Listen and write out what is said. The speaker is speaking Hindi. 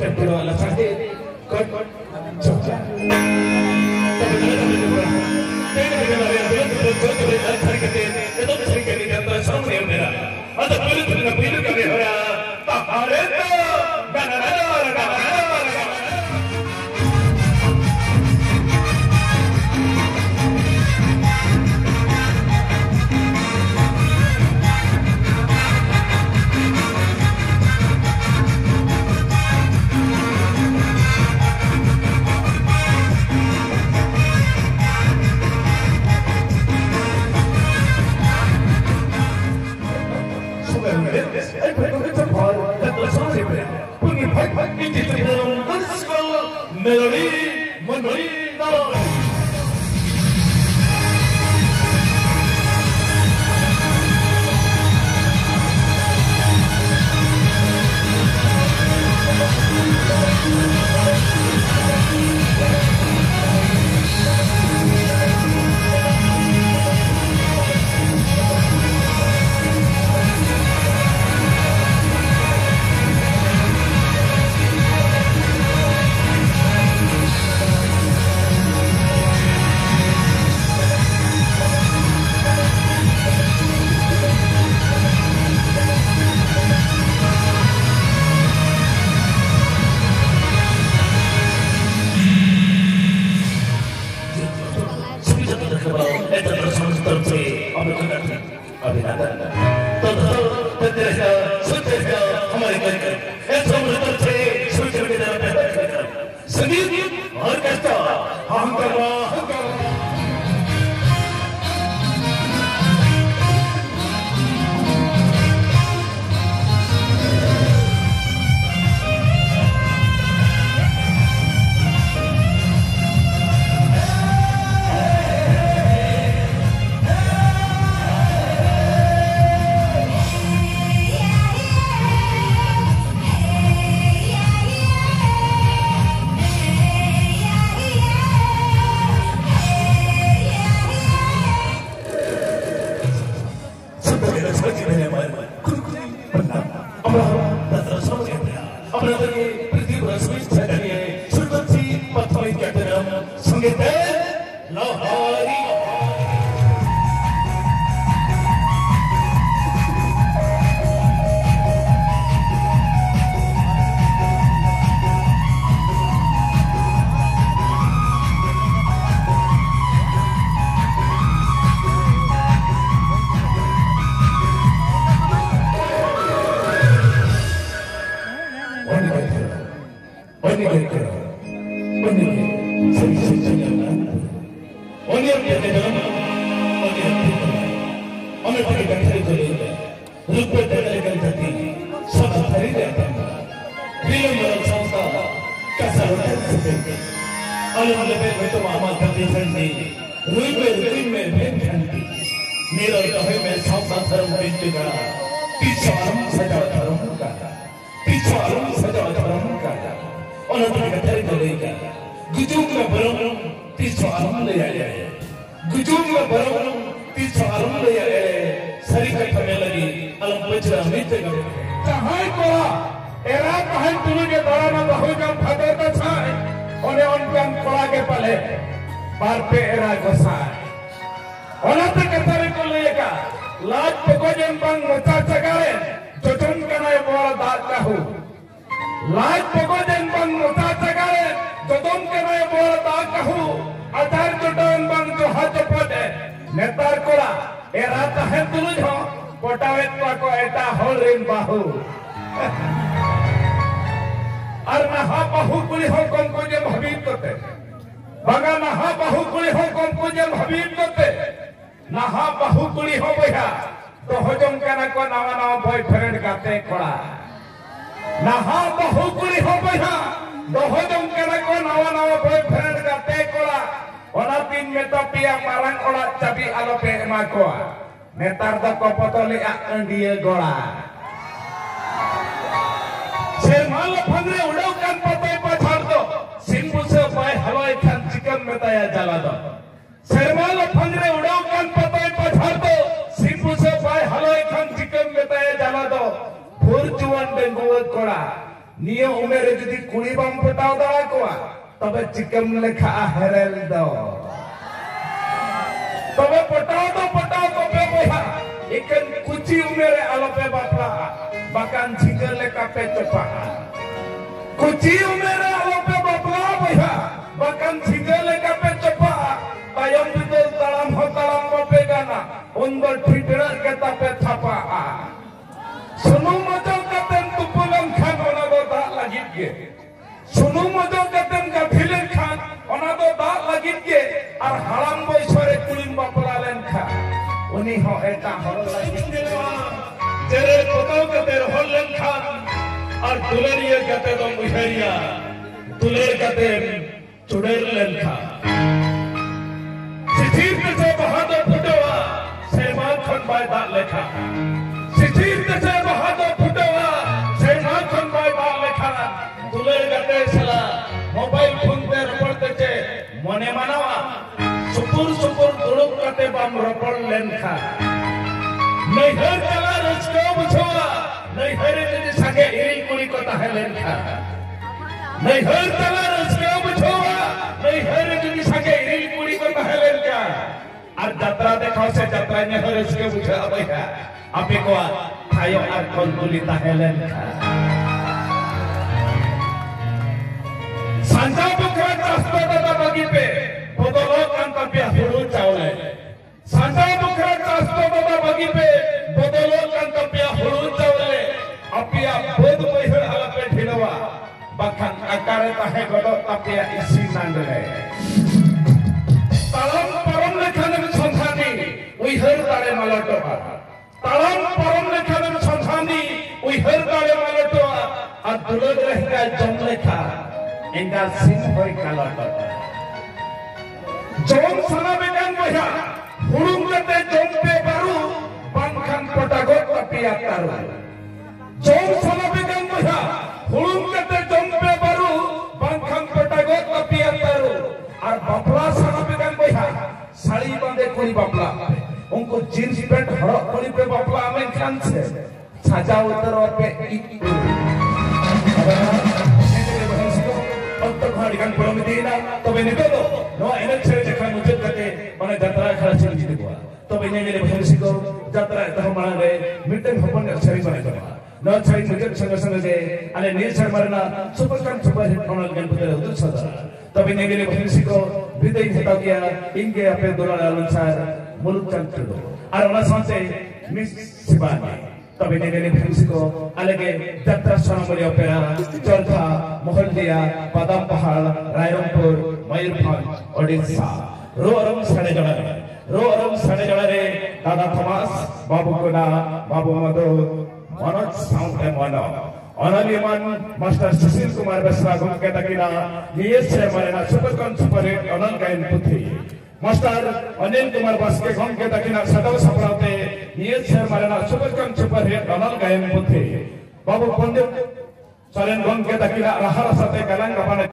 Pero a la tarde, con choca. Melody, Monday, Netar da kopotoli akan dia gola. Sermal phangre udaukan patai pachar do. Simbu se pai haloi khan chicken में तया जला दो। Sermal phangre udaukan patai pachar do. Simbu se pai haloi khan chicken में तया जला दो. Furjuan denguat kola. Niyo उमेर जुदी कुड़ी बाम पटाव दाड़ा कोआ तबे चिकम लेखा हेरेल दो तबे पटाव तो पे बोहा इकन कुची उमेर आलोपे बापला बाकान झिंगर लेका पे चपा कुची उमेर आलोपे बापला बोहा बाकान झिंगर लेका पे चपा तायम बिदल तालाम हो तालाम बापे गाना उनबर ठिठड़ा के तापे थापा सुनु मजो कतन तुपुलम खान ओना दो दा लागित के सुनु मजो कतन गाथिलेन खान ओना दो दा लागित के और हराम बयसरे कुलिम बापला लेन खा उनी हो एटा हर लागित के जेरे पताव कते हर लेन खान और दुलरिया कते दो मुहरिया दुलेर कते चुड़ेर लेन खा सिचीर से बहादुर फुटवा सेमान खन बाय दा लेखा सिचीर से बहादुर फुटवा सेमान खन बाय दा लेखा दुलेर कते सला मोबाइल फोन पे रपड़ते चे मने मानवा सुपुर सुपुर दुड़ुक कते बाम रपड़ लेन खा नहीं हर चला रचको बुझवा नहीं हर जने सके इरी कुड़ी को ताहे लेन खा नहीं हर चला रचको बुझवा नहीं हर जने सके इरी कुड़ी को ताहे लेन खा और यात्रा देखो से यात्रा में हर रचको बुझवा भैया आपे को थायो और कौन कुली ताहे लेन खा सांझा बुखरा चास्तो दादा बगी पे बदलो कंतव्य हुड़ू चावले सांझा बुखरा चास्तो दादा बगी पे बदलो कंतव्य हुड़ू चावले अपिया बोध पहिर हला पे ठिलवा बखन आकारे ताहे गदो तापिया इसी नांडले तालम परम लेखन संधानी उइहर तारे मालटवा तालम परम लेखन संधानी उइहर तारे मालटवा आ दुलद रहका जम लेखा इंगा सिंह होई कालटवा जोम सना बेगान बया हुड़ुम कते जोम पे बारू पंखन पटागो तपिया तारू जोम सना बेगान बया हुड़ुम कते जोम पे बारू पंखन पटागो तपिया तारू और बापला सना बेगान बया साड़ी बांधे कोई बापला उनको जींस पैंट हड़क कोई पे बापला में खान से साजा उतर और पे Kan pulau Medina, tapi ni tu, no enak saya cakap muncul kate, mana jatra khara ciri ciri gua. Tapi ni ni bahasa siko, jatra itu mana le, meeting happen cari mana tu. No cari muncul sangat je, ane ni cari mana, super hit orang kan punya itu saja. Tapi ni bahasa siko, bidai kita kia, inge apa dolar alun saya, mulut cantik tu. Arwana sanse, miss Sibani. तभी नेगेले फिल्म्स को अलग यात्रा सोनामली ओपेरा चौथा मोहल्लिया बादाम पहाड़ रायरंगपुर मयूरभंज ओडिशा रो अरम साढ़े जड़ा रे दादा थॉमस बाबू कोना बाबू मधु मनोज साउंड मनो अनलिमन मास्टर सुशील कुमार बेसरा गुम के तकिना ये से मरेना सुपर हिट अनल गायन पुथी मास्टर अनिल कुमार बास्के गम के दक्षिणा सदव सपराते ये शेर मारना सुपर हिट अनल गायन पुथी बाबू पंडित चरण गम के दक्षिणा रहा रसते कलंग